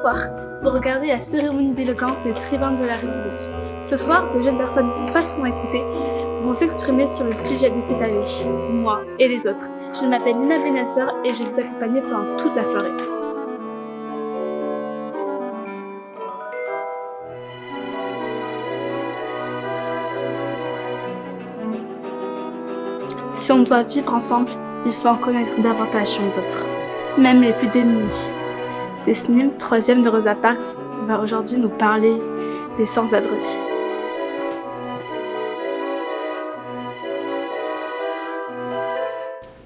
soir, vous regardez la cérémonie d'éloquence des tribuns de la République. Ce soir, de jeunes personnes passionnées à écouter vont s'exprimer sur le sujet de cette année, moi et les autres. Je m'appelle Nina Benasser et je vais vous accompagner pendant toute la soirée. Si on doit vivre ensemble, il faut en connaître davantage sur les autres, même les plus démunis. Desnim, 3e de Rosa Parks, va aujourd'hui nous parler des sans-abri.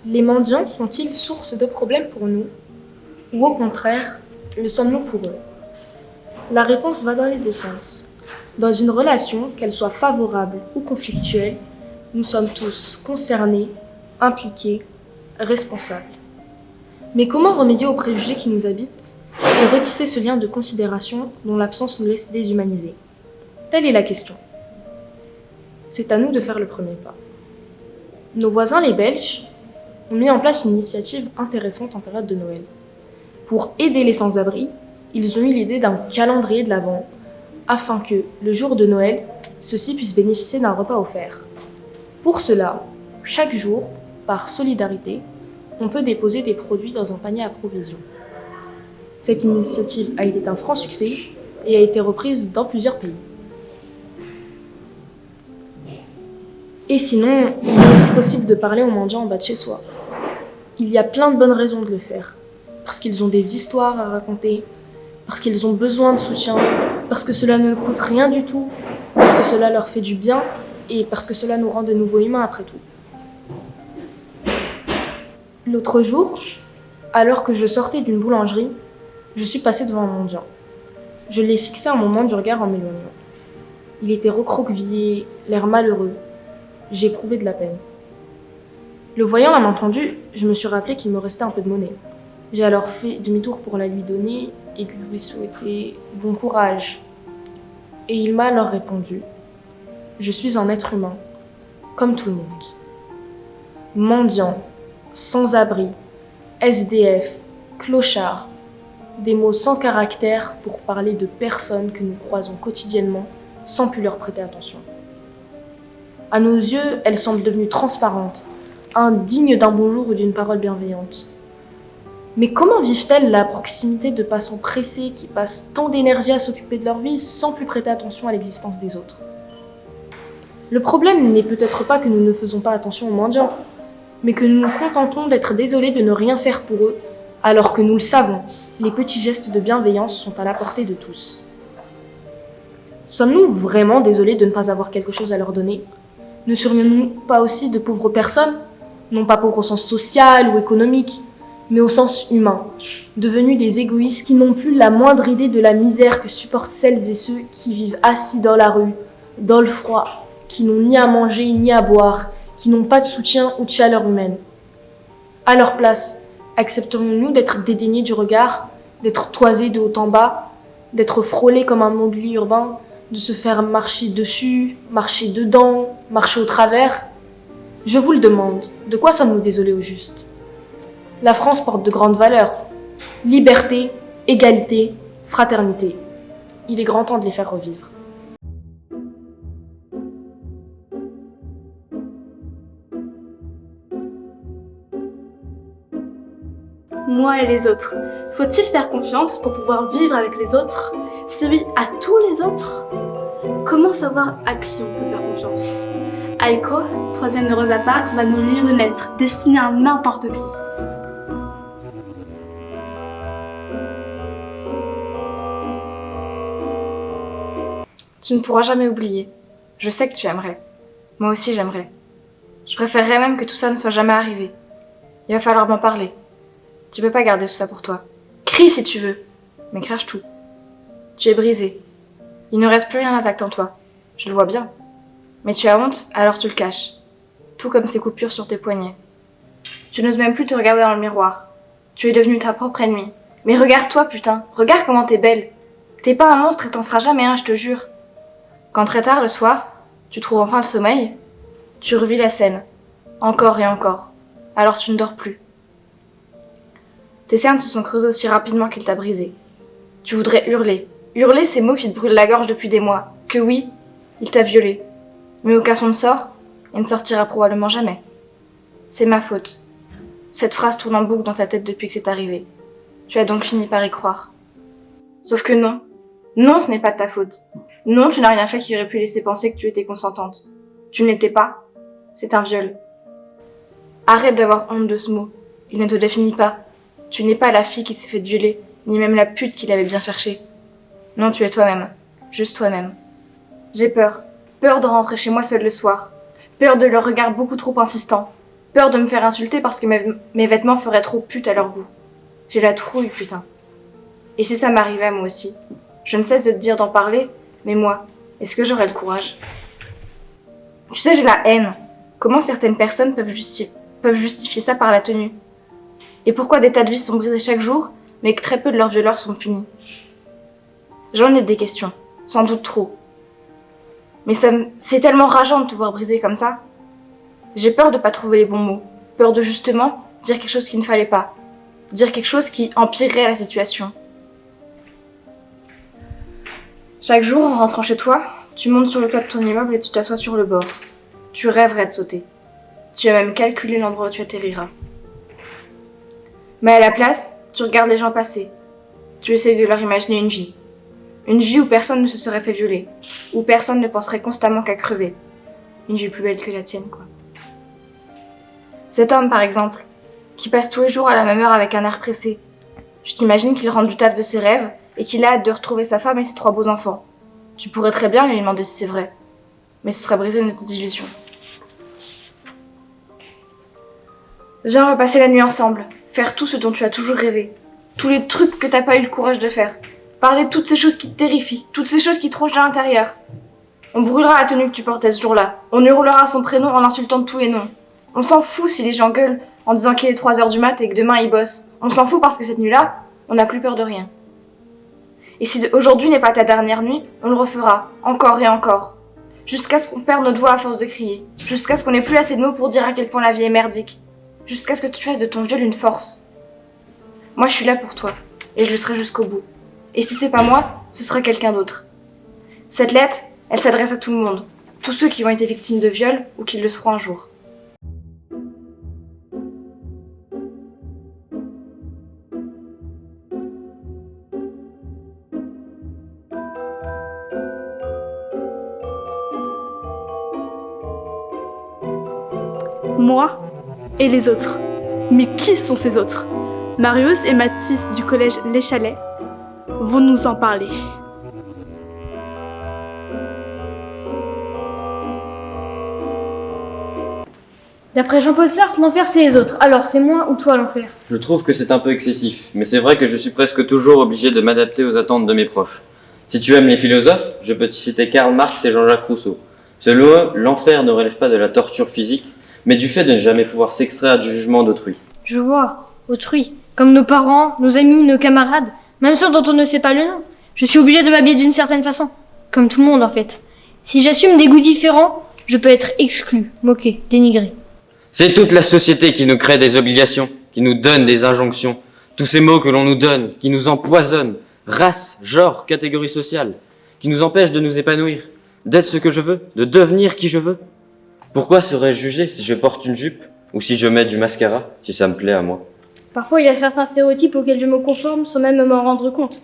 Les mendiants sont-ils source de problèmes pour nous? Ou au contraire, le sommes-nous pour eux? La réponse va dans les deux sens. Dans une relation, qu'elle soit favorable ou conflictuelle, nous sommes tous concernés, impliqués, responsables. Mais comment remédier aux préjugés qui nous habitent et retisser ce lien de considération dont l'absence nous laisse déshumanisés? Telle est la question. C'est à nous de faire le premier pas. Nos voisins les Belges ont mis en place une initiative intéressante en période de Noël. Pour aider les sans-abri, ils ont eu l'idée d'un calendrier de l'Avent afin que, le jour de Noël, ceux-ci puissent bénéficier d'un repas offert. Pour cela, chaque jour, par solidarité, on peut déposer des produits dans un panier à provisions. Cette initiative a été un franc succès et a été reprise dans plusieurs pays. Et sinon, il est aussi possible de parler aux mendiants en bas de chez soi. Il y a plein de bonnes raisons de le faire. Parce qu'ils ont des histoires à raconter, parce qu'ils ont besoin de soutien, parce que cela ne coûte rien du tout, parce que cela leur fait du bien et parce que cela nous rend de nouveau humains après tout. L'autre jour, alors que je sortais d'une boulangerie, je suis passée devant un mendiant. Je l'ai fixé un moment du regard en m'éloignant. Il était recroquevillé, l'air malheureux. J'ai éprouvé de la peine. Le voyant la main tendue, je me suis rappelé qu'il me restait un peu de monnaie. J'ai alors fait demi-tour pour la lui donner et lui souhaiter bon courage. Et il m'a alors répondu: je suis un être humain, comme tout le monde. Mendiant, sans-abri, SDF, clochard, des mots sans caractère pour parler de personnes que nous croisons quotidiennement sans plus leur prêter attention. À nos yeux, elles semblent devenues transparentes, indignes d'un bonjour ou d'une parole bienveillante. Mais comment vivent-elles la proximité de passants pressés qui passent tant d'énergie à s'occuper de leur vie sans plus prêter attention à l'existence des autres? Le problème n'est peut-être pas que nous ne faisons pas attention aux mendiants, mais que nous nous contentons d'être désolés de ne rien faire pour eux, alors que nous le savons, les petits gestes de bienveillance sont à la portée de tous. Sommes-nous vraiment désolés de ne pas avoir quelque chose à leur donner? Ne serions-nous pas aussi de pauvres personnes? Non pas pauvres au sens social ou économique, mais au sens humain, devenus des égoïstes qui n'ont plus la moindre idée de la misère que supportent celles et ceux qui vivent assis dans la rue, dans le froid, qui n'ont ni à manger ni à boire, qui n'ont pas de soutien ou de chaleur humaine. À leur place, accepterions-nous d'être dédaignés du regard, d'être toisés de haut en bas, d'être frôlés comme un mobilier urbain, de se faire marcher dessus, marcher dedans, marcher au travers? Je vous le demande, de quoi sommes-nous désolés au juste? La France porte de grandes valeurs: liberté, égalité, fraternité. Il est grand temps de les faire revivre. Moi et les autres. Faut-il faire confiance pour pouvoir vivre avec les autres? Si oui, à tous les autres? Comment savoir à qui on peut faire confiance? Aiko, 3e de Rosa Parks, va nous lire une lettre destinée à n'importe qui. Tu ne pourras jamais oublier. Je sais que tu aimerais. Moi aussi j'aimerais. Je préférerais même que tout ça ne soit jamais arrivé. Il va falloir m'en parler. Tu peux pas garder tout ça pour toi. Crie si tu veux, mais crache tout. Tu es brisé. Il ne reste plus rien intact en toi. Je le vois bien. Mais tu as honte, alors tu le caches. Tout comme ces coupures sur tes poignets. Tu n'oses même plus te regarder dans le miroir. Tu es devenue ta propre ennemie. Mais regarde-toi, putain. Regarde comment t'es belle. T'es pas un monstre et t'en seras jamais un, je te jure. Quand très tard le soir, tu trouves enfin le sommeil, tu revis la scène. Encore et encore. Alors tu ne dors plus. Tes cernes se sont creusées aussi rapidement qu'il t'a brisé. Tu voudrais hurler. Hurler ces mots qui te brûlent la gorge depuis des mois. Que oui, il t'a violée. Mais au cas où on sort, il ne sortira probablement jamais. C'est ma faute. Cette phrase tourne en boucle dans ta tête depuis que c'est arrivé. Tu as donc fini par y croire. Sauf que non. Non, ce n'est pas de ta faute. Non, tu n'as rien fait qui aurait pu laisser penser que tu étais consentante. Tu ne l'étais pas. C'est un viol. Arrête d'avoir honte de ce mot. Il ne te définit pas. Tu n'es pas la fille qui s'est fait violer, ni même la pute qui l'avait bien cherché. Non, tu es toi-même. Juste toi-même. J'ai peur. Peur de rentrer chez moi seule le soir. Peur de leur regard beaucoup trop insistant. Peur de me faire insulter parce que mes vêtements feraient trop pute à leur goût. J'ai la trouille, putain. Et si ça m'arrivait à moi aussi? Je ne cesse de te dire d'en parler, mais moi, est-ce que j'aurais le courage? Tu sais, j'ai la haine. Comment certaines personnes peuvent justifier ça par la tenue? Et pourquoi des tas de vies sont brisées chaque jour, mais que très peu de leurs violeurs sont punis? J'en ai des questions, sans doute trop. Mais c'est tellement rageant de te voir briser comme ça. J'ai peur de pas trouver les bons mots. Peur de justement dire quelque chose qu'il ne fallait pas. Dire quelque chose qui empirerait la situation. Chaque jour, en rentrant chez toi, tu montes sur le toit de ton immeuble et tu t'assois sur le bord. Tu rêverais de sauter. Tu as même calculé l'endroit où tu atterriras. Mais à la place, tu regardes les gens passer. Tu essayes de leur imaginer une vie. Une vie où personne ne se serait fait violer. Où personne ne penserait constamment qu'à crever. Une vie plus belle que la tienne, quoi. Cet homme, par exemple, qui passe tous les jours à la même heure avec un air pressé. Tu t'imagines qu'il rentre du taf de ses rêves et qu'il a hâte de retrouver sa femme et ses 3 beaux enfants. Tu pourrais très bien lui demander si c'est vrai. Mais ce serait briser notre illusion. Viens, on va passer la nuit ensemble. Faire tout ce dont tu as toujours rêvé. Tous les trucs que t'as pas eu le courage de faire. Parler de toutes ces choses qui te terrifient. Toutes ces choses qui te rongent de l'intérieur. On brûlera la tenue que tu portais ce jour-là. On hurlera son prénom en l'insultant de tous les noms. On s'en fout si les gens gueulent en disant qu'il est 3h du mat et que demain ils bossent. On s'en fout parce que cette nuit-là, on n'a plus peur de rien. Et si aujourd'hui n'est pas ta dernière nuit, on le refera, encore et encore. Jusqu'à ce qu'on perde notre voix à force de crier. Jusqu'à ce qu'on n'ait plus assez de mots pour dire à quel point la vie est merdique. Jusqu'à ce que tu fasses de ton viol une force. Moi, je suis là pour toi. Et je le serai jusqu'au bout. Et si c'est pas moi, ce sera quelqu'un d'autre. Cette lettre, elle s'adresse à tout le monde. Tous ceux qui ont été victimes de viol ou qui le seront un jour. Moi et les autres. Mais qui sont ces autres? Marius et Mathis du collège Les Chalets vont nous en parler. D'après Jean-Paul Sartre, l'enfer c'est les autres. Alors c'est moi ou toi l'enfer? Je trouve que c'est un peu excessif, mais c'est vrai que je suis presque toujours obligé de m'adapter aux attentes de mes proches. Si tu aimes les philosophes, je peux te citer Karl Marx et Jean-Jacques Rousseau. Selon eux, l'enfer ne relève pas de la torture physique, mais du fait de ne jamais pouvoir s'extraire du jugement d'autrui. Je vois, autrui. Comme nos parents, nos amis, nos camarades, même ceux dont on ne sait pas le nom. Je suis obligé de m'habiller d'une certaine façon. Comme tout le monde en fait. Si j'assume des goûts différents, je peux être exclu, moqué, dénigré. C'est toute la société qui nous crée des obligations, qui nous donne des injonctions. Tous ces mots que l'on nous donne, qui nous empoisonnent. Race, genre, catégorie sociale. Qui nous empêchent de nous épanouir, d'être ce que je veux, de devenir qui je veux. Pourquoi serais-je jugé si je porte une jupe ou si je mets du mascara, si ça me plaît à moi? Parfois il y a certains stéréotypes auxquels je me conforme sans même m'en rendre compte.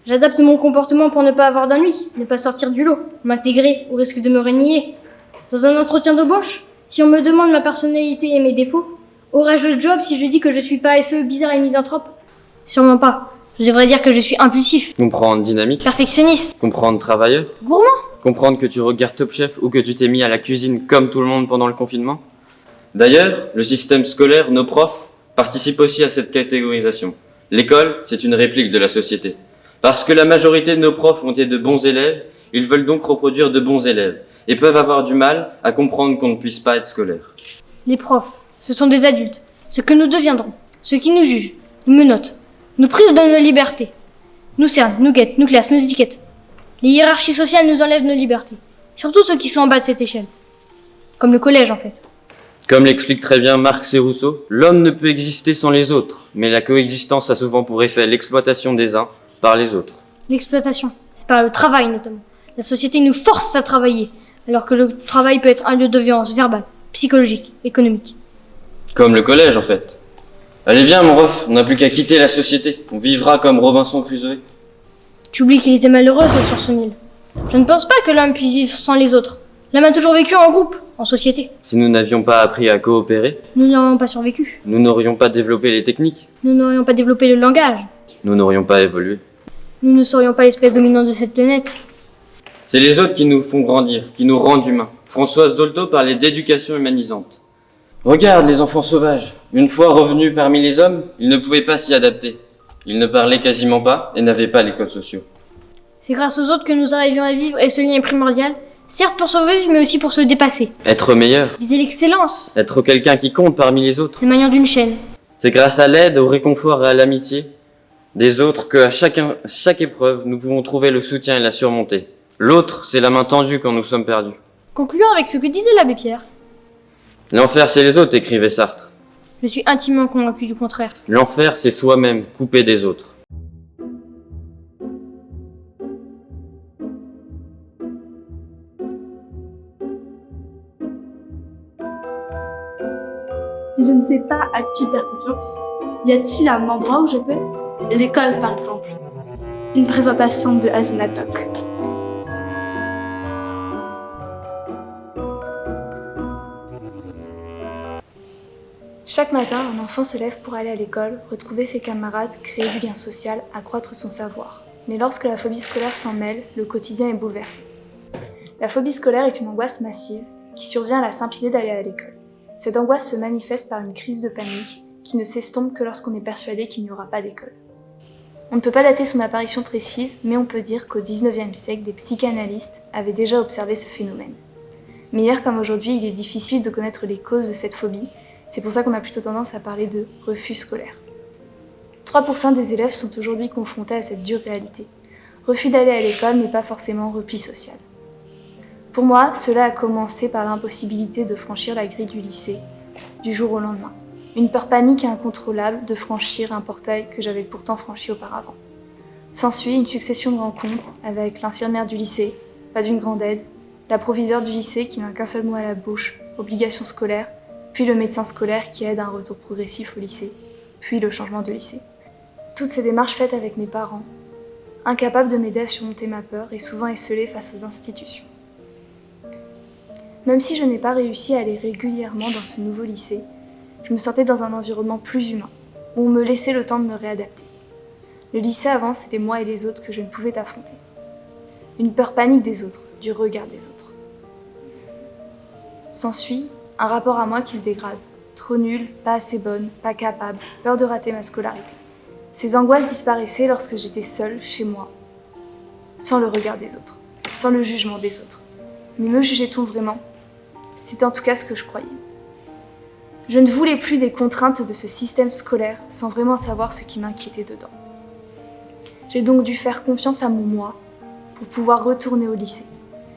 J'adapte mon comportement pour ne pas avoir d'ennui, ne pas sortir du lot, m'intégrer au risque de me renier. Dans un entretien d'embauche, si on me demande ma personnalité et mes défauts, aurais-je le job si je dis que je suis paresseux, bizarre et misanthrope? Sûrement pas. Je devrais dire que je suis impulsif, Comprendre dynamique, perfectionniste, comprendre travailleur, gourmand. comprendre que tu regardes Top Chef ou que tu t'es mis à la cuisine comme tout le monde pendant le confinement. D'ailleurs, le système scolaire, nos profs, participent aussi à cette catégorisation. L'école, c'est une réplique de la société. Parce que la majorité de nos profs ont été de bons élèves, ils veulent donc reproduire de bons élèves et peuvent avoir du mal à comprendre qu'on ne puisse pas être scolaire. Les profs, ce sont des adultes, ce que nous deviendrons, ceux qui nous jugent, nous menottent, nous privent de nos libertés, nous cernent, nous guettent, nous classent, nous étiquettent. Les hiérarchies sociales nous enlèvent nos libertés, surtout ceux qui sont en bas de cette échelle. Comme le collège en fait. Comme l'explique très bien Marx et Rousseau, l'homme ne peut exister sans les autres, mais la coexistence a souvent pour effet l'exploitation des uns par les autres. L'exploitation, c'est par le travail notamment. La société nous force à travailler, alors que le travail peut être un lieu de violence verbale, psychologique, économique. Comme le collège en fait. Allez viens mon ref, on n'a plus qu'à quitter la société. On vivra comme Robinson Crusoe. Tu oublies qu'il était malheureux seul sur son île. Je ne pense pas que l'homme puisse vivre sans les autres. L'homme a toujours vécu en groupe, en société. Si nous n'avions pas appris à coopérer, Nous n'aurions pas survécu. nous n'aurions pas développé les techniques. Nous n'aurions pas développé le langage. Nous n'aurions pas évolué. Nous ne serions pas l'espèce dominante de cette planète. C'est les autres qui nous font grandir, qui nous rendent humains. Françoise Dolto parlait d'éducation humanisante. Regarde les enfants sauvages. Une fois revenus parmi les hommes, ils ne pouvaient pas s'y adapter. Ils ne parlaient quasiment pas et n'avaient pas les codes sociaux. C'est grâce aux autres que nous arrivions à vivre et ce lien est primordial, certes pour survivre mais aussi pour se dépasser. Être meilleur, Viser l'excellence, être quelqu'un qui compte parmi les autres. le maillon d'une chaîne. C'est grâce à l'aide, au réconfort et à l'amitié des autres qu'à chaque épreuve, nous pouvons trouver le soutien et la surmonter. L'autre, c'est la main tendue quand nous sommes perdus. Concluons avec ce que disait l'abbé Pierre. L'enfer, c'est les autres, écrivait Sartre. Je suis intimement convaincu du contraire. L'enfer, c'est soi-même, coupé des autres. Si je ne sais pas à qui faire confiance, y a-t-il un endroit où je peux? L'école, par exemple. Une présentation de Azinatok. Chaque matin, un enfant se lève pour aller à l'école, retrouver ses camarades, créer du lien social, accroître son savoir. Mais lorsque la phobie scolaire s'en mêle, le quotidien est bouleversé. La phobie scolaire est une angoisse massive qui survient à la simple idée d'aller à l'école. Cette angoisse se manifeste par une crise de panique qui ne s'estompe que lorsqu'on est persuadé qu'il n'y aura pas d'école. On ne peut pas dater son apparition précise, mais on peut dire qu'au XIXe siècle, des psychanalystes avaient déjà observé ce phénomène. Mais hier comme aujourd'hui, il est difficile de connaître les causes de cette phobie. C'est pour ça qu'on a plutôt tendance à parler de refus scolaire. 3% des élèves sont aujourd'hui confrontés à cette dure réalité. Refus d'aller à l'école, mais pas forcément repli social. Pour moi, cela a commencé par l'impossibilité de franchir la grille du lycée, du jour au lendemain. Une peur panique et incontrôlable de franchir un portail que j'avais pourtant franchi auparavant. S'ensuit une succession de rencontres avec l'infirmière du lycée, pas d'une grande aide, la proviseure du lycée qui n'a qu'un seul mot à la bouche, obligation scolaire, puis le médecin scolaire qui aide à un retour progressif au lycée, puis le changement de lycée. Toutes ces démarches faites avec mes parents, incapables de m'aider à surmonter ma peur et souvent esselés face aux institutions. Même si je n'ai pas réussi à aller régulièrement dans ce nouveau lycée, je me sentais dans un environnement plus humain, où on me laissait le temps de me réadapter. Le lycée avant, c'était moi et les autres que je ne pouvais affronter. Une peur panique des autres, du regard des autres. S'ensuit un rapport à moi qui se dégrade. Trop nulle, pas assez bonne, pas capable, peur de rater ma scolarité. Ces angoisses disparaissaient lorsque j'étais seule, chez moi, sans le regard des autres, sans le jugement des autres. Mais me jugeait-on vraiment? C'était en tout cas ce que je croyais. Je ne voulais plus des contraintes de ce système scolaire sans vraiment savoir ce qui m'inquiétait dedans. J'ai donc dû faire confiance à mon moi pour pouvoir retourner au lycée.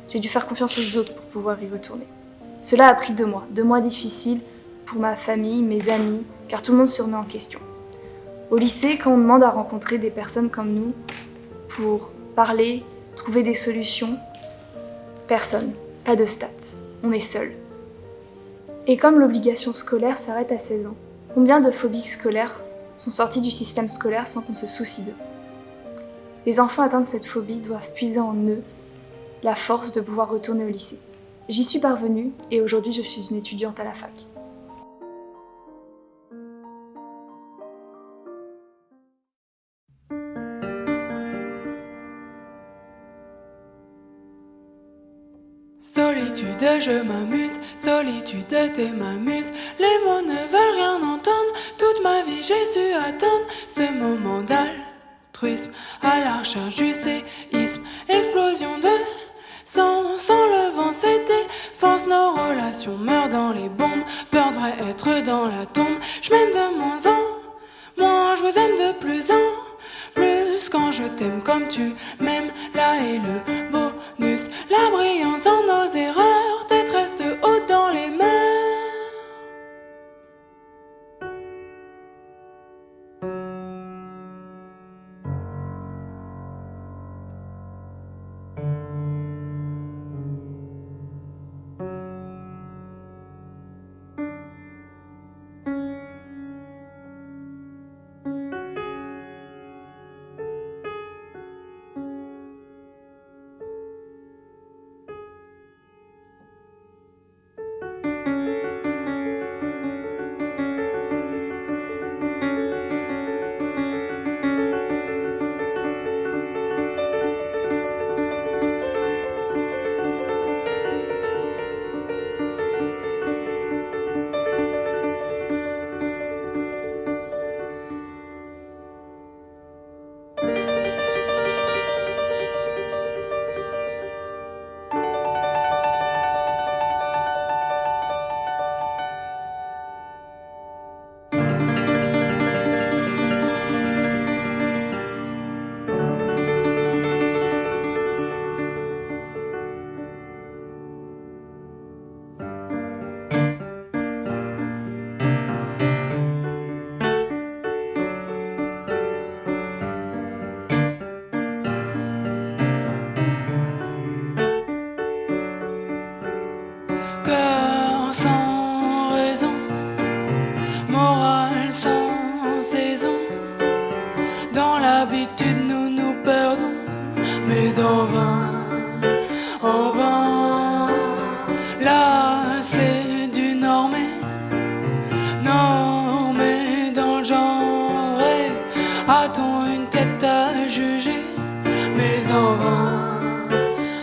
J'ai dû faire confiance aux autres pour pouvoir y retourner. Cela a pris 2 mois difficiles pour ma famille, mes amis, car tout le monde se remet en question. Au lycée, quand on demande à rencontrer des personnes comme nous pour parler, trouver des solutions, personne, pas de stats, on est seul. Et comme l'obligation scolaire s'arrête à 16 ans, combien de phobiques scolaires sont sorties du système scolaire sans qu'on se soucie d'eux? Les enfants atteints de cette phobie doivent puiser en eux la force de pouvoir retourner au lycée. J'y suis parvenue et aujourd'hui je suis une étudiante à la fac. Solitude, je m'amuse, solitude, t'es m'amuse. Les mots ne veulent rien entendre, toute ma vie j'ai su attendre ce moment d'altruisme à la recherche du séisme, explosion de sang, sans le vent c'est défense, nos relations meurent dans les bombes, peur devrait être dans la tombe. Je m'aime de moins en moins, je vous aime de plus en plus quand je t'aime comme tu m'aimes. Là est le bonus, la brillance dans nos erreurs, tête reste haute dans les mers.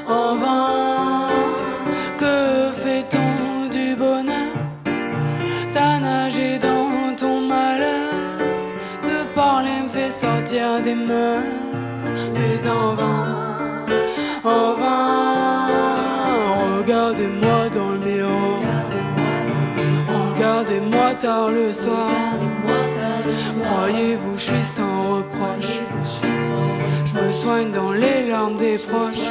en vain, que fait-on du bonheur? T'as nagé dans ton malheur, te parler me fait sortir des mœurs, mais en vain, regardez-moi dans le miroir, regardez-moi tard le soir, croyez-vous je suis sans reproche, je me soigne dans les larmes des proches,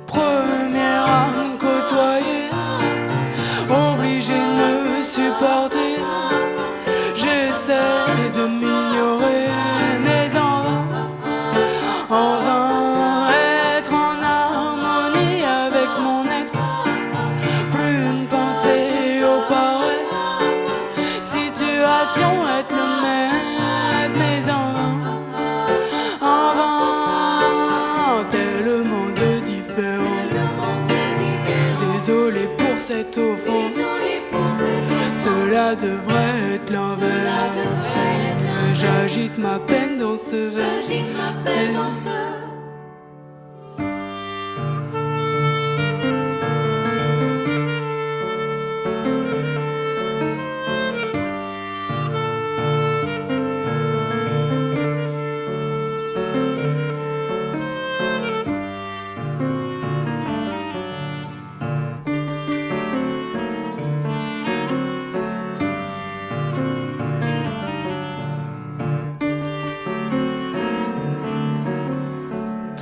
première âme côtoyée, obligé de me supporter, j'essaie de m'ignorer, mais en vain, être en harmonie avec mon être, plus une pensée au paraître, situation être le maître, mais en vain, tellement de différence, désolé pour cette offense, cela devrait être l'inverse, j'agite ma peine dans ce verre,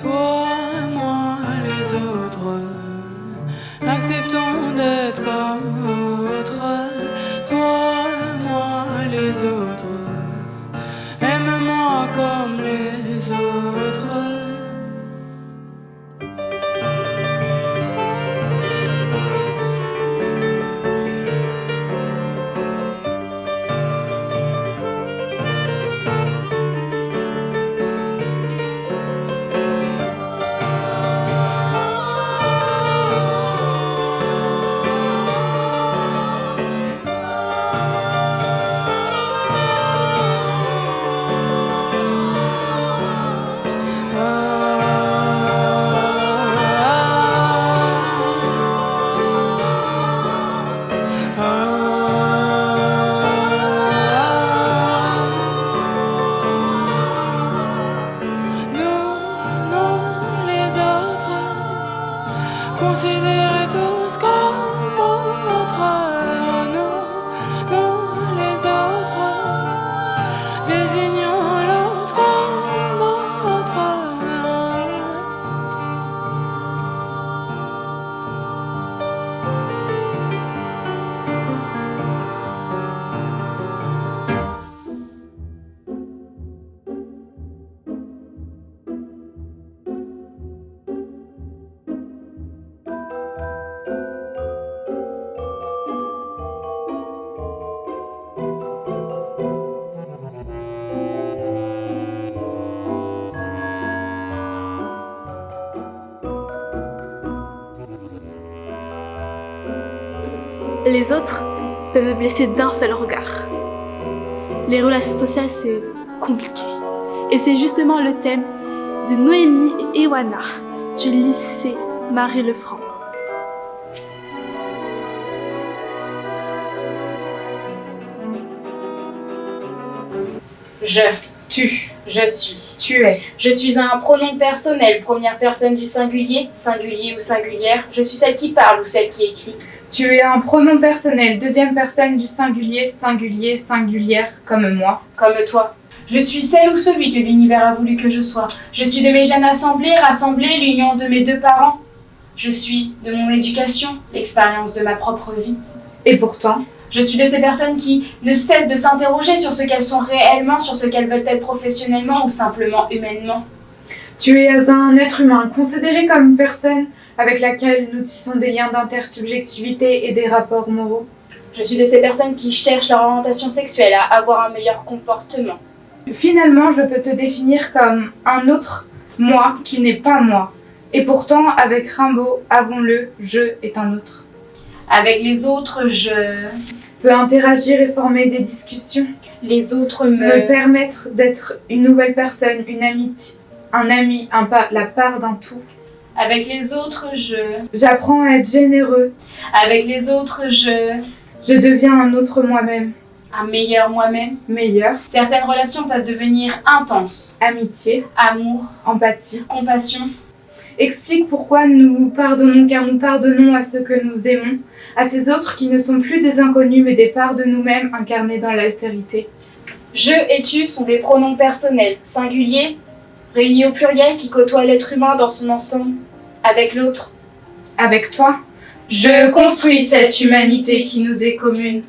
toi, moi, les autres, acceptons d'être comme autres. Toi, moi, les autres, aime-moi comme les autres. Considérez tous comme autres, nous les autres, désignons l'autre comme autre. Les autres peuvent me blesser d'un seul regard. Les relations sociales, c'est compliqué. Et c'est justement le thème de Noémie et Ewana du lycée Marie-Lefranc. Je, tu, je suis. Tu es. Je suis un pronom personnel, première personne du singulier, singulier ou singulière. Je suis celle qui parle ou celle qui écrit. Tu es un pronom personnel, deuxième personne du singulier, singulier, singulière, comme moi. Comme toi. Je suis celle ou celui que l'univers a voulu que je sois. Je suis de mes gènes assemblés, rassemblés, l'union de mes deux parents. Je suis de mon éducation, l'expérience de ma propre vie. Et pourtant, je suis de ces personnes qui ne cessent de s'interroger sur ce qu'elles sont réellement, sur ce qu'elles veulent être professionnellement ou simplement humainement. tu es un être humain, considéré comme une personne avec laquelle nous tissons des liens d'intersubjectivité et des rapports moraux. Je suis de ces personnes qui cherchent leur orientation sexuelle à avoir un meilleur comportement. Finalement, je peux te définir comme un autre moi qui n'est pas moi. Et pourtant, avec Rimbaud, avouons-le, je est un autre. Avec les autres, je peux interagir et former des discussions. Les autres me permettre d'être une nouvelle personne, une amie un ami, la part d'un tout. Avec les autres, J'apprends à être généreux. Avec les autres, Je deviens un autre moi-même. Un meilleur moi-même. Meilleur. Certaines relations peuvent devenir intenses. Amitié. Amour. Empathie. Compassion. Explique pourquoi nous pardonnons, car nous pardonnons à ceux que nous aimons, à ces autres qui ne sont plus des inconnus mais des parts de nous-mêmes incarnées dans l'altérité. Je et tu sont des pronoms personnels, singuliers, réunis au pluriel qui côtoient l'être humain dans son ensemble, avec l'autre. Avec toi, je construis cette humanité qui nous est commune.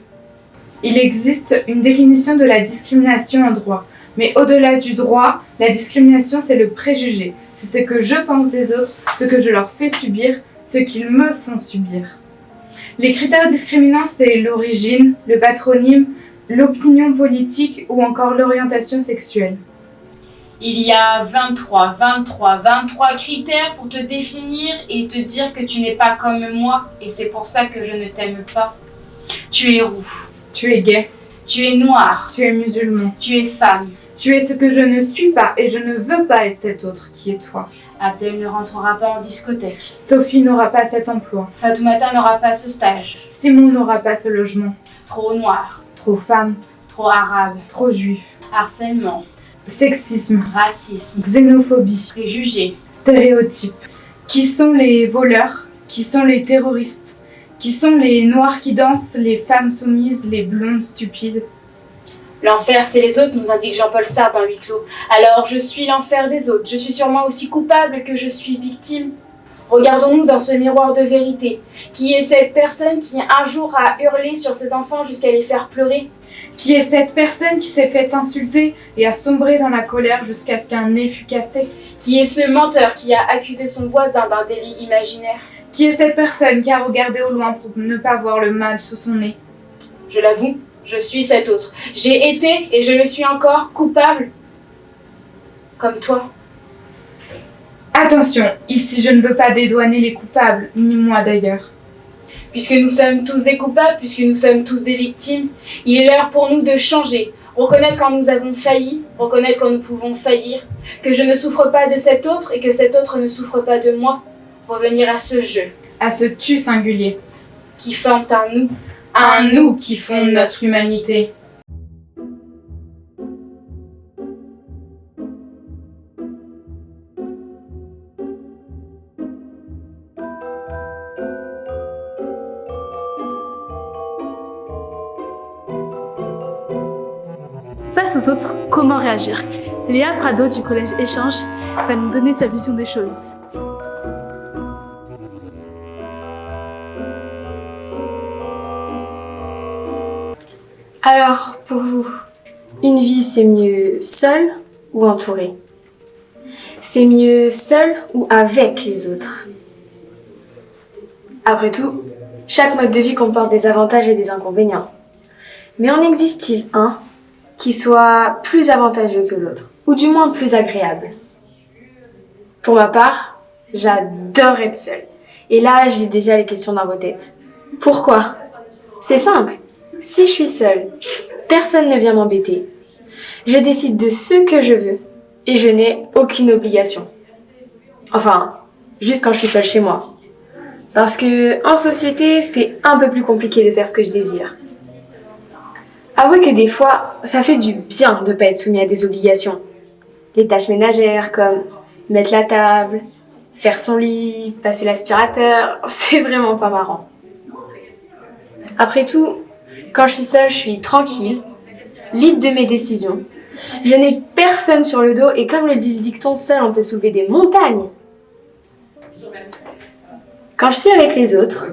Il existe une définition de la discrimination en droit. Mais au-delà du droit, la discrimination, c'est le préjugé. C'est ce que je pense des autres, ce que je leur fais subir, ce qu'ils me font subir. Les critères discriminants, c'est l'origine, le patronyme, l'opinion politique ou encore l'orientation sexuelle. Il y a 23 critères pour te définir et te dire que tu n'es pas comme moi, et c'est pour ça que je ne t'aime pas. Tu es roux. Tu es gay. Tu es noir. Tu es musulman. Tu es femme. Tu es ce que je ne suis pas et je ne veux pas être cet autre qui est toi. Abdel ne rentrera pas en discothèque. Sophie n'aura pas cet emploi. Fatoumata n'aura pas ce stage. Simon n'aura pas ce logement. Trop noir. Trop femme. Trop arabe. Trop juif. Harcèlement. Sexisme. Racisme. Xénophobie. Préjugés. Stéréotypes. Qui sont les voleurs? Qui sont les terroristes? Qui sont les noirs qui dansent, les femmes soumises, les blondes stupides? L'enfer, c'est les autres, nous indique Jean-Paul Sartre dans Huis clos. Alors, je suis l'enfer des autres. Je suis sûrement aussi coupable que je suis victime. Regardons-nous dans ce miroir de vérité. Qui est cette personne qui un jour a hurlé sur ses enfants jusqu'à les faire pleurer? Qui est cette personne qui s'est fait insulter et a sombré dans la colère jusqu'à ce qu'un nez fût cassé? Qui est ce menteur qui a accusé son voisin d'un délit imaginaire? Qui est cette personne qui a regardé au loin pour ne pas voir le mal sous son nez? Je l'avoue, je suis cet autre. J'ai été et je le suis encore coupable. Comme toi. Attention, ici je ne veux pas dédouaner les coupables, ni moi d'ailleurs. Puisque nous sommes tous des coupables, puisque nous sommes tous des victimes, il est l'heure pour nous de changer. Reconnaître quand nous avons failli, reconnaître quand nous pouvons faillir, que je ne souffre pas de cet autre et que cet autre ne souffre pas de moi. Revenir à ce jeu. À ce tu singulier. Qui forment un nous. Un nous qui fonde notre humanité. Face aux autres, comment réagir? Léa Prado du collège Échange va nous donner sa vision des choses. Alors, pour vous, une vie c'est mieux seule ou entourée? C'est mieux seule ou avec les autres? Après tout, chaque mode de vie comporte des avantages et des inconvénients. Mais en existe-t-il un qui soit plus avantageux que l'autre, ou du moins plus agréable? Pour ma part, j'adore être seule. Et là, j'ai déjà les questions dans vos têtes. Pourquoi? C'est simple. Si je suis seule, personne ne vient m'embêter. Je décide de ce que je veux et je n'ai aucune obligation. Enfin, juste quand je suis seule chez moi. Parce que en société, c'est un peu plus compliqué de faire ce que je désire. Avouez que des fois, ça fait du bien de ne pas être soumis à des obligations. Les tâches ménagères comme mettre la table, faire son lit, passer l'aspirateur, c'est vraiment pas marrant. Après tout, quand je suis seule, je suis tranquille, libre de mes décisions. Je n'ai personne sur le dos et comme le dit le dicton, seul on peut soulever des montagnes. Quand je suis avec les autres,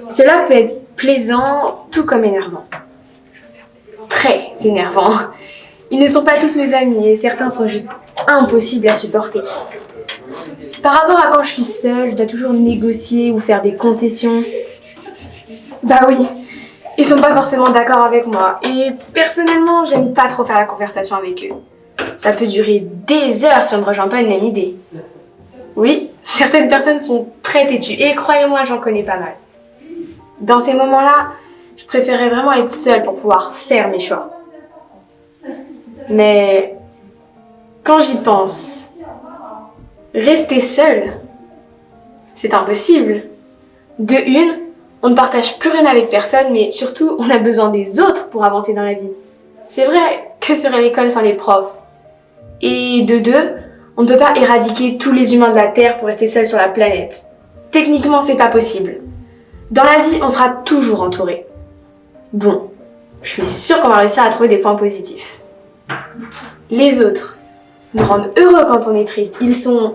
cela peut être plaisant tout comme énervant. Très énervant. Ils ne sont pas tous mes amis et certains sont juste impossibles à supporter. Par rapport à quand je suis seule, je dois toujours négocier ou faire des concessions. Bah oui. Ils sont pas forcément d'accord avec moi et personnellement, j'aime pas trop faire la conversation avec eux. Ça peut durer des heures si on ne rejoint pas une même idée. Oui, certaines personnes sont très têtues et croyez-moi, j'en connais pas mal. Dans ces moments-là, je préférerais vraiment être seule pour pouvoir faire mes choix. Mais quand j'y pense, Rester seul, c'est impossible. De une, on ne partage plus rien avec personne, mais surtout, on a besoin des autres pour avancer dans la vie. C'est vrai, que serait l'école sans les profs? Et de deux, on ne peut pas éradiquer tous les humains de la Terre pour rester seul sur la planète. Techniquement, c'est pas possible. Dans la vie, on sera toujours entouré. Bon, je suis sûre qu'on va réussir à trouver des points positifs. Les autres nous rendent heureux quand on est triste. Ils sont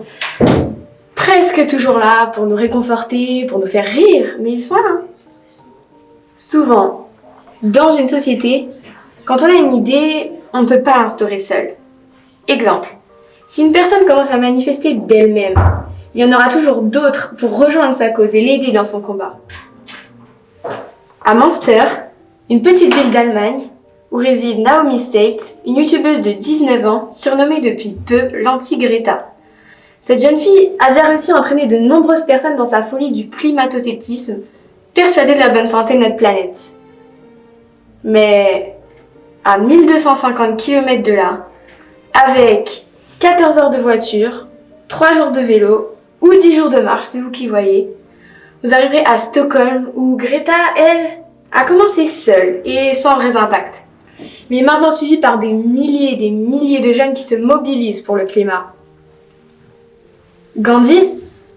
presque toujours là pour nous réconforter, pour nous faire rire, mais ils sont là. Souvent, dans une société, quand on a une idée, on ne peut pas l'instaurer seul. Exemple, si une personne commence à manifester d'elle-même, il y en aura toujours d'autres pour rejoindre sa cause et l'aider dans son combat. À Münster, une petite ville d'Allemagne, où réside Naomi State, une youtubeuse de 19 ans, surnommée depuis peu l'anti-Greta. Cette jeune fille a déjà réussi à entraîner de nombreuses personnes dans sa folie du climato-sceptisme, persuadée de la bonne santé de notre planète. Mais à 1250 km de là, avec 14 heures de voiture, 3 jours de vélo ou 10 jours de marche, c'est vous qui voyez, vous arriverez à Stockholm où Greta, elle, a commencé seule et sans vrais impacts. Mais maintenant suivie par des milliers et des milliers de jeunes qui se mobilisent pour le climat. Gandhi,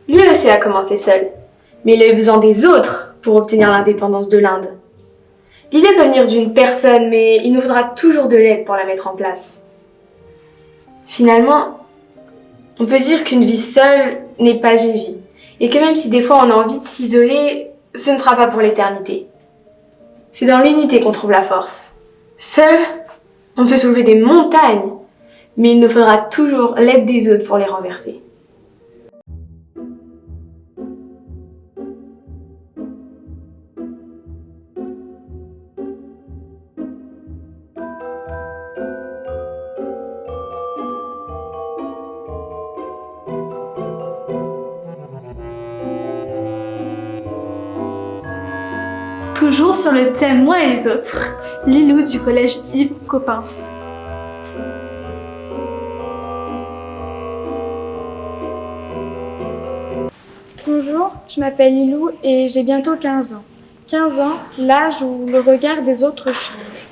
lui aussi a commencé seul, mais il a eu besoin des autres pour obtenir l'indépendance de l'Inde. L'idée peut venir d'une personne, mais il nous faudra toujours de l'aide pour la mettre en place. Finalement, on peut dire qu'une vie seule n'est pas une vie, et que même si des fois on a envie de s'isoler, ce ne sera pas pour l'éternité. C'est dans l'unité qu'on trouve la force. Seul, on peut soulever des montagnes, mais il nous faudra toujours l'aide des autres pour les renverser. Toujours sur le thème Moi et les autres, Lilou du collège Yves Coppens. Bonjour, je m'appelle Lilou et j'ai bientôt 15 ans. 15 ans, l'âge où le regard des autres change.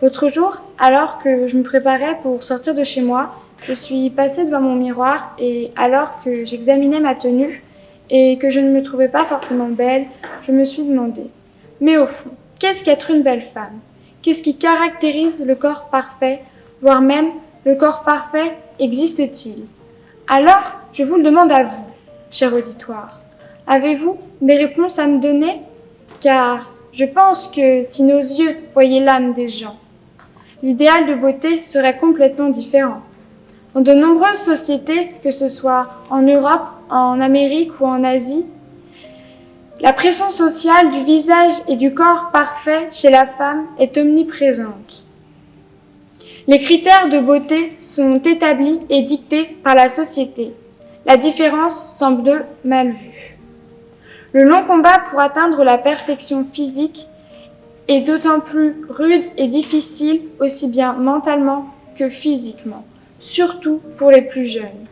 L'autre jour, alors que je me préparais pour sortir de chez moi, je suis passée devant mon miroir et alors que j'examinais ma tenue et que je ne me trouvais pas forcément belle, je me suis demandé: mais au fond, qu'est-ce qu'être une belle femme? Qu'est-ce qui caractérise le corps parfait, voire même le corps parfait existe-t-il? Alors, je vous le demande à vous, cher auditoire. Avez-vous des réponses à me donner? Car je pense que si nos yeux voyaient l'âme des gens, l'idéal de beauté serait complètement différent. Dans de nombreuses sociétés, que ce soit en Europe, en Amérique ou en Asie, la pression sociale du visage et du corps parfait chez la femme est omniprésente. Les critères de beauté sont établis et dictés par la société. La différence semble d'eux mal vue. Le long combat pour atteindre la perfection physique est d'autant plus rude et difficile, aussi bien mentalement que physiquement, surtout pour les plus jeunes.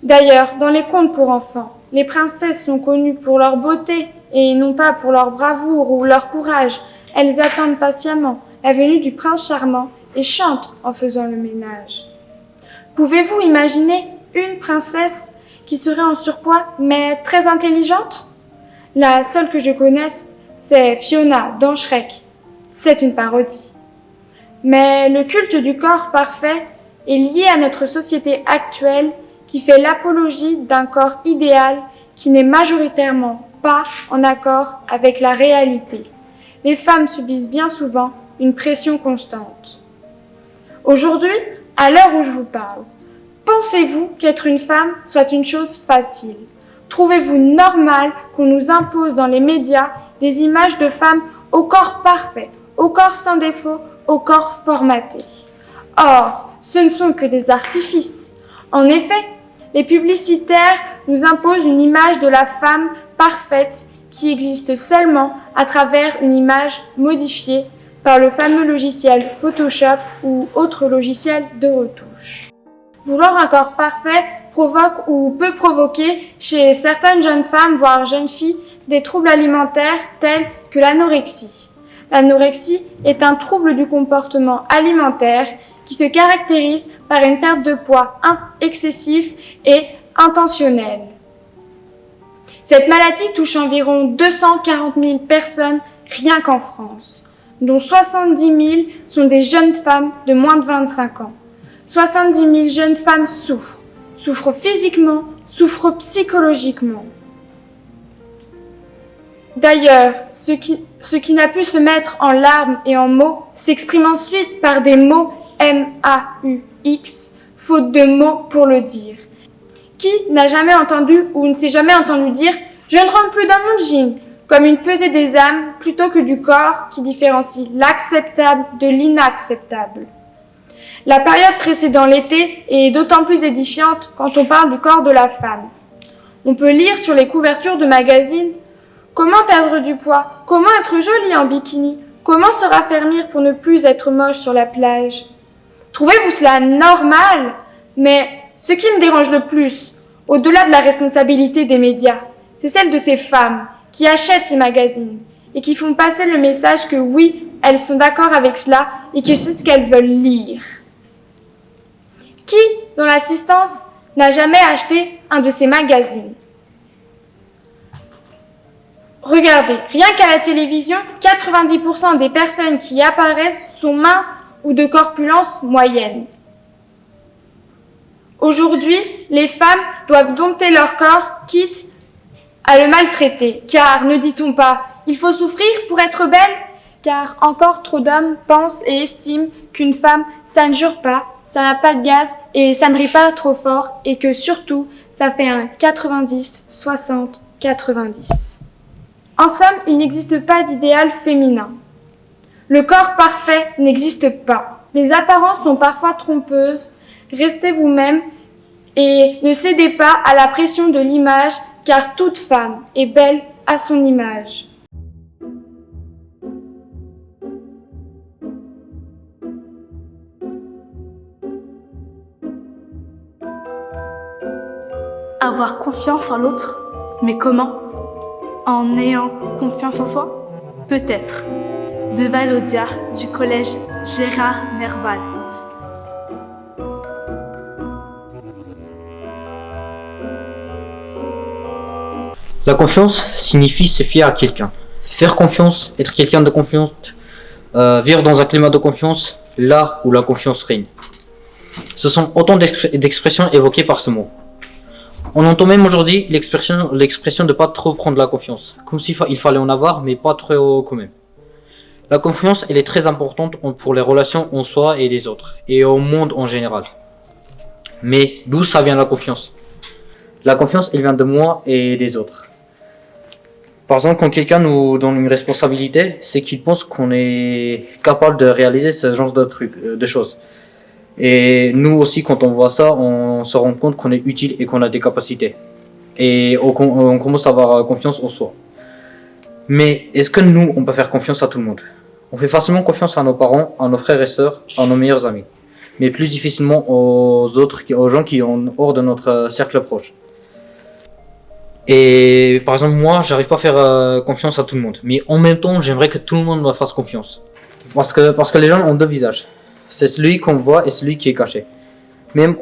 D'ailleurs, dans les contes pour enfants, les princesses sont connues pour leur beauté et non pas pour leur bravoure ou leur courage. Elles attendent patiemment la venue du prince charmant et chantent en faisant le ménage. Pouvez-vous imaginer une princesse qui serait en surpoids mais très intelligente? La seule que je connaisse, c'est Fiona dans Shrek. C'est une parodie. Mais le culte du corps parfait est lié à notre société actuelle qui fait l'apologie d'un corps idéal qui n'est majoritairement pas en accord avec la réalité. Les femmes subissent bien souvent une pression constante. Aujourd'hui, à l'heure où je vous parle, pensez-vous qu'être une femme soit une chose facile? Trouvez-vous normal qu'on nous impose dans les médias des images de femmes au corps parfait, au corps sans défaut, au corps formaté? Or, ce ne sont que des artifices. En effet, les publicitaires nous imposent une image de la femme parfaite qui existe seulement à travers une image modifiée par le fameux logiciel Photoshop ou autre logiciel de retouche. Vouloir un corps parfait provoque ou peut provoquer chez certaines jeunes femmes, voire jeunes filles, des troubles alimentaires tels que l'anorexie. L'anorexie est un trouble du comportement alimentaire qui se caractérise par une perte de poids excessif et intentionnelle. Cette maladie touche environ 240 000 personnes rien qu'en France, dont 70 000 sont des jeunes femmes de moins de 25 ans. 70 000 jeunes femmes souffrent physiquement, souffrent psychologiquement. D'ailleurs, ce qui n'a pu se mettre en larmes et en mots s'exprime ensuite par des mots M-A-U-X, faute de mots pour le dire. Qui n'a jamais entendu ou ne s'est jamais entendu dire « Je ne rentre plus dans mon jean » comme une pesée des âmes plutôt que du corps qui différencie l'acceptable de l'inacceptable. La période précédant l'été est d'autant plus édifiante quand on parle du corps de la femme. On peut lire sur les couvertures de magazines « Comment perdre du poids ? Comment être jolie en bikini ? Comment se raffermir pour ne plus être moche sur la plage ?» Trouvez-vous cela normal ? Mais ce qui me dérange le plus, au-delà de la responsabilité des médias, c'est celle de ces femmes qui achètent ces magazines et qui font passer le message que oui, elles sont d'accord avec cela et que c'est ce qu'elles veulent lire. Qui, dans l'assistance, n'a jamais acheté un de ces magazines ? Regardez, rien qu'à la télévision, 90% des personnes qui y apparaissent sont minces ou de corpulence moyenne. Aujourd'hui, les femmes doivent dompter leur corps, quitte à le maltraiter. Car, ne dit-on pas, il faut souffrir pour être belle ? Car encore trop d'hommes pensent et estiment qu'une femme, ça ne jure pas, ça n'a pas de gaz et ça ne rit pas trop fort et que surtout, ça fait un 90, 60, 90. En somme, il n'existe pas d'idéal féminin. Le corps parfait n'existe pas. Les apparences sont parfois trompeuses. Restez vous-même et ne cédez pas à la pression de l'image, car toute femme est belle à son image. Avoir confiance en l'autre, mais comment ? En ayant confiance en soi ? Peut-être. De Valodia, du collège Gérard Nerval. La confiance signifie se fier à quelqu'un. Faire confiance, être quelqu'un de confiance, vivre dans un climat de confiance, là où la confiance règne. Ce sont autant d'expressions évoquées par ce mot. On entend même aujourd'hui l'expression de pas trop prendre la confiance, comme s'il fallait en avoir, mais pas trop quand même. La confiance, elle est très importante pour les relations en soi et les autres, et au monde en général. Mais d'où ça vient la confiance ? La confiance, elle vient de moi et des autres. Par exemple, quand quelqu'un nous donne une responsabilité, c'est qu'il pense qu'on est capable de réaliser ce genre de choses. Et nous aussi, quand on voit ça, on se rend compte qu'on est utile et qu'on a des capacités. Et on commence à avoir confiance en soi. Mais est-ce que nous, on peut faire confiance à tout le monde ? On fait facilement confiance à nos parents, à nos frères et sœurs, à nos meilleurs amis. Mais plus difficilement aux gens qui sont hors de notre cercle proche. Et par exemple, moi, j'arrive pas à faire confiance à tout le monde. Mais en même temps, j'aimerais que tout le monde me fasse confiance. Parce que les gens ont deux visages. C'est celui qu'on voit et celui qui est caché. Même,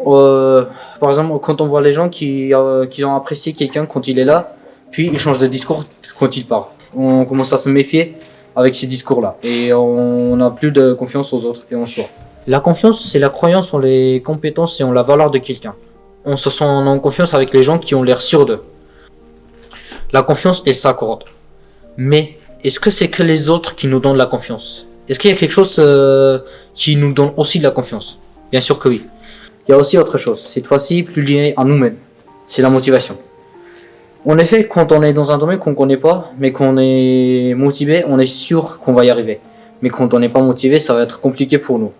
par exemple, quand on voit les gens qui ont apprécié quelqu'un quand il est là, puis ils changent de discours quand il part. On commence à se méfier avec ces discours-là. Et on n'a plus de confiance aux autres et en soi. La confiance, c'est la croyance en les compétences et en la valeur de quelqu'un. On se sent en confiance avec les gens qui ont l'air sûrs d'eux. La confiance, elle s'accorde. Mais est-ce que c'est que les autres qui nous donnent la confiance ? Est-ce qu'il y a quelque chose qui nous donne aussi de la confiance ? Bien sûr que oui. Il y a aussi autre chose, cette fois-ci plus lié à nous-mêmes. C'est la motivation. En effet, quand on est dans un domaine qu'on ne connaît pas, mais qu'on est motivé, on est sûr qu'on va y arriver. Mais quand on n'est pas motivé, ça va être compliqué pour nous.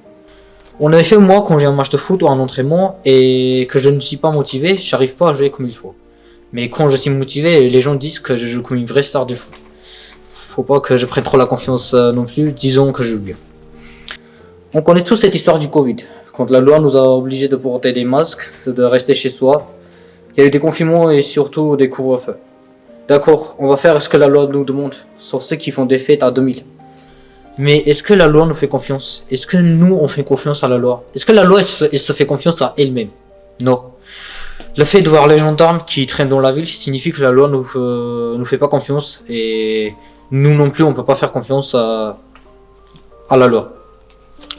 En effet, moi, quand j'ai un match de foot ou un entraînement et que je ne suis pas motivé, j'arrive pas à jouer comme il faut. Mais quand je suis motivé, les gens disent que je joue comme une vraie star du foot. Faut pas que je prenne trop la confiance non plus, disons que je joue bien. On connaît tous cette histoire du Covid. quand la loi nous a obligés de porter des masques, de rester chez soi, il y a eu des confinements et surtout des couvre-feux. D'accord, on va faire ce que la loi nous demande, sauf ceux qui font des fêtes à 2000. Mais est-ce que la loi nous fait confiance? Est-ce que nous, on fait confiance à la loi? Est-ce que la loi, elle se fait confiance à elle-même? Non. Le fait de voir les gendarmes qui traînent dans la ville signifie que la loi nous fait pas confiance et nous non plus, on peut pas faire confiance à la loi.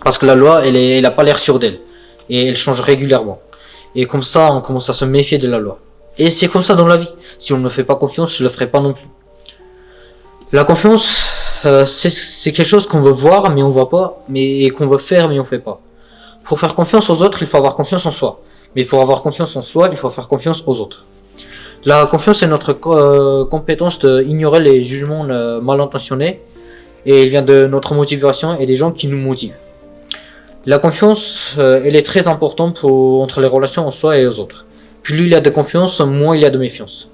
Parce que la loi, elle a pas l'air sûre d'elle et elle change régulièrement. Et comme ça, on commence à se méfier de la loi. Et c'est comme ça dans la vie. Si on ne fait pas confiance, je le ferai pas non plus. La confiance, c'est quelque chose qu'on veut voir mais on voit pas, et qu'on veut faire mais on fait pas. Pour faire confiance aux autres, il faut avoir confiance en soi. Mais pour avoir confiance en soi, il faut faire confiance aux autres. La confiance est notre compétence d'ignorer les jugements mal intentionnés et il vient de notre motivation et des gens qui nous motivent. La confiance, elle est très importante entre les relations en soi et aux autres. Plus il y a de confiance, moins il y a de méfiance.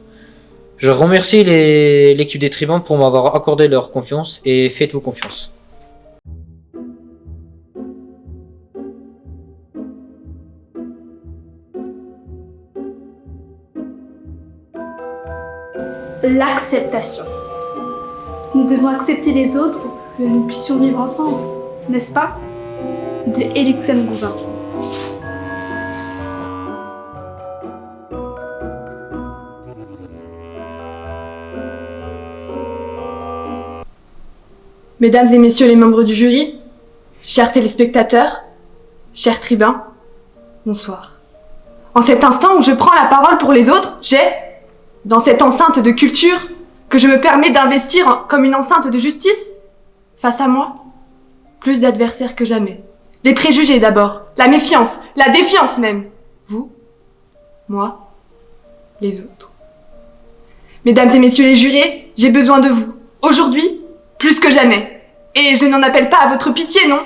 Je remercie l'équipe des tribuns pour m'avoir accordé leur confiance et faites-vous confiance. L'acceptation. Nous devons accepter les autres pour que nous puissions vivre ensemble, n'est-ce pas? De Élixen Gouvin. Mesdames et messieurs les membres du jury, chers téléspectateurs, chers tribuns, bonsoir. En cet instant où je prends la parole pour les autres, j'ai, dans cette enceinte de culture que je me permets d'investir comme une enceinte de justice, face à moi, plus d'adversaires que jamais. Les préjugés d'abord, la méfiance, la défiance même. Vous, moi, les autres. Mesdames et messieurs les jurés, j'ai besoin de vous. Aujourd'hui, plus que jamais. Et je n'en appelle pas à votre pitié, non,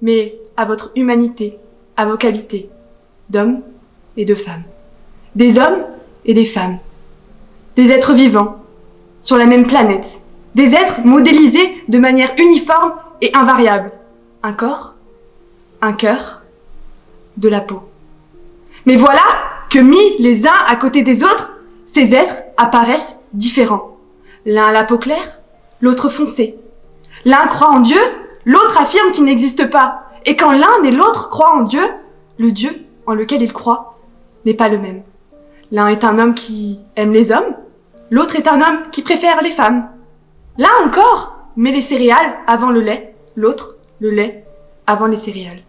mais à votre humanité, à vos qualités, d'hommes et de femmes. Des hommes et des femmes. Des êtres vivants, sur la même planète. Des êtres modélisés de manière uniforme et invariable. Un corps, un cœur, de la peau. Mais voilà que mis les uns à côté des autres, ces êtres apparaissent différents. L'un a la peau claire, l'autre foncée. L'un croit en Dieu, l'autre affirme qu'il n'existe pas. Et quand l'un et l'autre croient en Dieu, le Dieu en lequel ils croient n'est pas le même. L'un est un homme qui aime les hommes, l'autre est un homme qui préfère les femmes. L'un encore met les céréales avant le lait, l'autre le lait avant les céréales.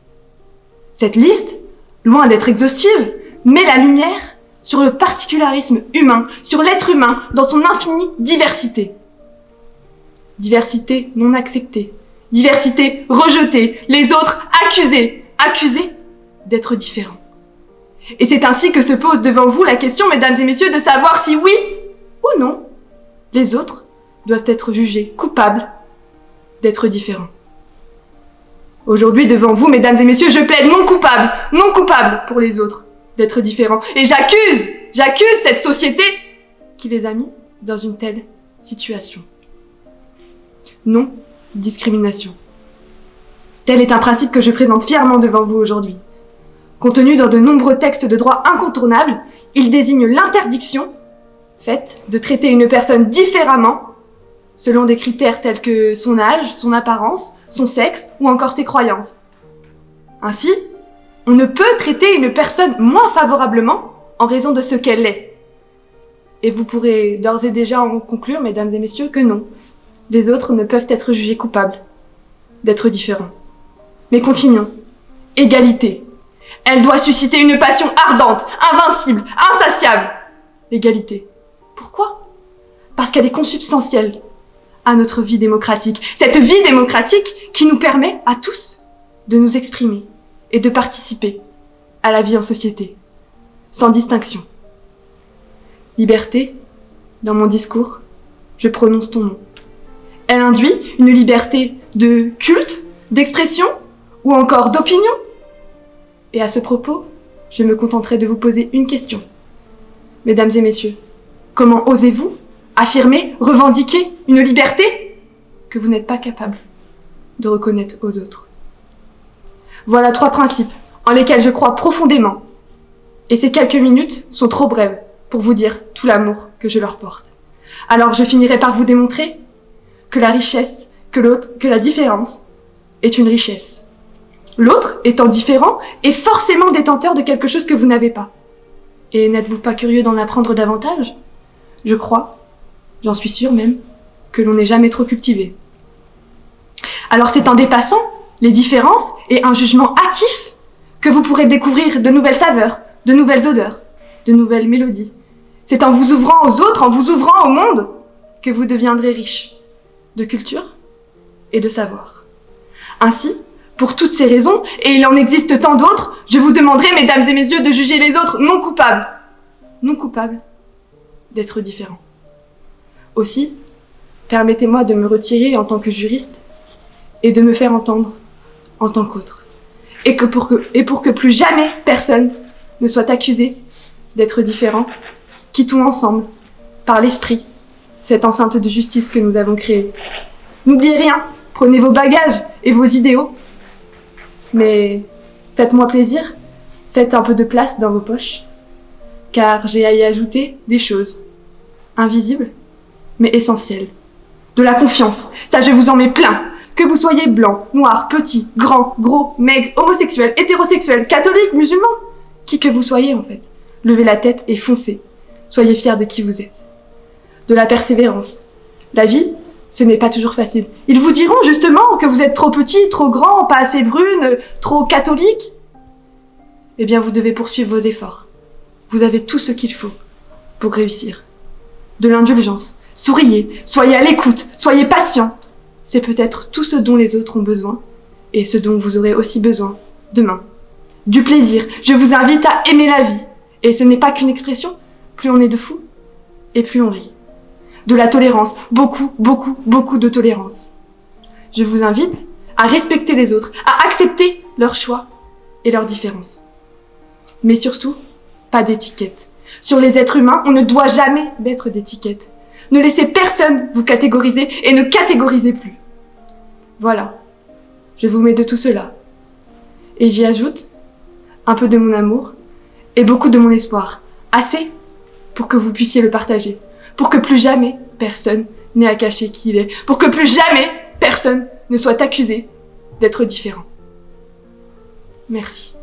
Cette liste, loin d'être exhaustive, met la lumière sur le particularisme humain, sur l'être humain dans son infinie diversité. Diversité non acceptée, diversité rejetée, les autres accusés d'être différents. Et c'est ainsi que se pose devant vous la question, mesdames et messieurs, de savoir si oui ou non, les autres doivent être jugés coupables d'être différents. Aujourd'hui, devant vous, mesdames et messieurs, je plaide non coupable pour les autres d'être différents. Et j'accuse cette société qui les a mis dans une telle situation. Non, discrimination. Tel est un principe que je présente fièrement devant vous aujourd'hui. Contenu dans de nombreux textes de droit incontournables, il désigne l'interdiction faite de traiter une personne différemment selon des critères tels que son âge, son apparence, son sexe ou encore ses croyances. Ainsi, on ne peut traiter une personne moins favorablement en raison de ce qu'elle est. Et vous pourrez d'ores et déjà en conclure, mesdames et messieurs, que non, les autres ne peuvent être jugés coupables d'être différents. Mais continuons. Égalité. Elle doit susciter une passion ardente, invincible, insatiable. L'égalité. Pourquoi? Parce qu'elle est consubstantielle à notre vie démocratique. Cette vie démocratique qui nous permet à tous de nous exprimer et de participer à la vie en société, sans distinction. Liberté, dans mon discours, je prononce ton nom. Elle induit une liberté de culte, d'expression ou encore d'opinion. Et à ce propos, je me contenterai de vous poser une question. Mesdames et messieurs, comment osez-vous affirmer, revendiquer une liberté que vous n'êtes pas capable de reconnaître aux autres? Voilà 3 principes en lesquelles je crois profondément. Et ces quelques minutes sont trop brèves pour vous dire tout l'amour que je leur porte. Alors je finirai par vous démontrer que la richesse, que la différence est une richesse. L'autre, étant différent, est forcément détenteur de quelque chose que vous n'avez pas. Et n'êtes-vous pas curieux d'en apprendre davantage? Je crois, j'en suis sûre même, que l'on n'est jamais trop cultivé. Alors c'est en dépassant les différences et un jugement hâtif que vous pourrez découvrir de nouvelles saveurs, de nouvelles odeurs, de nouvelles mélodies. C'est en vous ouvrant aux autres, en vous ouvrant au monde, que vous deviendrez riche de culture et de savoir. Ainsi, pour toutes ces raisons, et il en existe tant d'autres, je vous demanderai, mesdames et messieurs, de juger les autres non coupables d'être différents. Aussi, permettez-moi de me retirer en tant que juriste et de me faire entendre en tant qu'autre. Et pour que plus jamais personne ne soit accusé d'être différent, quittons ensemble, par l'esprit, cette enceinte de justice que nous avons créée. N'oubliez rien, prenez vos bagages et vos idéaux, mais faites-moi plaisir, faites un peu de place dans vos poches, car j'ai à y ajouter des choses invisibles, mais essentielles. De la confiance, ça je vous en mets plein. Que vous soyez blanc, noir, petit, grand, gros, maigre, homosexuel, hétérosexuel, catholique, musulman, qui que vous soyez en fait, levez la tête et foncez. Soyez fiers de qui vous êtes. De la persévérance. La vie, ce n'est pas toujours facile. Ils vous diront justement que vous êtes trop petit, trop grand, pas assez brune, trop catholique. Eh bien, vous devez poursuivre vos efforts. Vous avez tout ce qu'il faut pour réussir. De l'indulgence. Souriez, soyez à l'écoute, soyez patient. C'est peut-être tout ce dont les autres ont besoin et ce dont vous aurez aussi besoin demain. Du plaisir. Je vous invite à aimer la vie. Et ce n'est pas qu'une expression. Plus on est de fous et plus on rit. De la tolérance. Beaucoup, beaucoup, beaucoup de tolérance. Je vous invite à respecter les autres, à accepter leurs choix et leurs différences. Mais surtout, pas d'étiquette. Sur les êtres humains, on ne doit jamais mettre d'étiquette. Ne laissez personne vous catégoriser et ne catégorisez plus. Voilà, je vous mets de tout cela. Et j'y ajoute un peu de mon amour et beaucoup de mon espoir. Assez pour que vous puissiez le partager. Pour que plus jamais personne n'ait à cacher qui il est. Pour que plus jamais personne ne soit accusé d'être différent. Merci.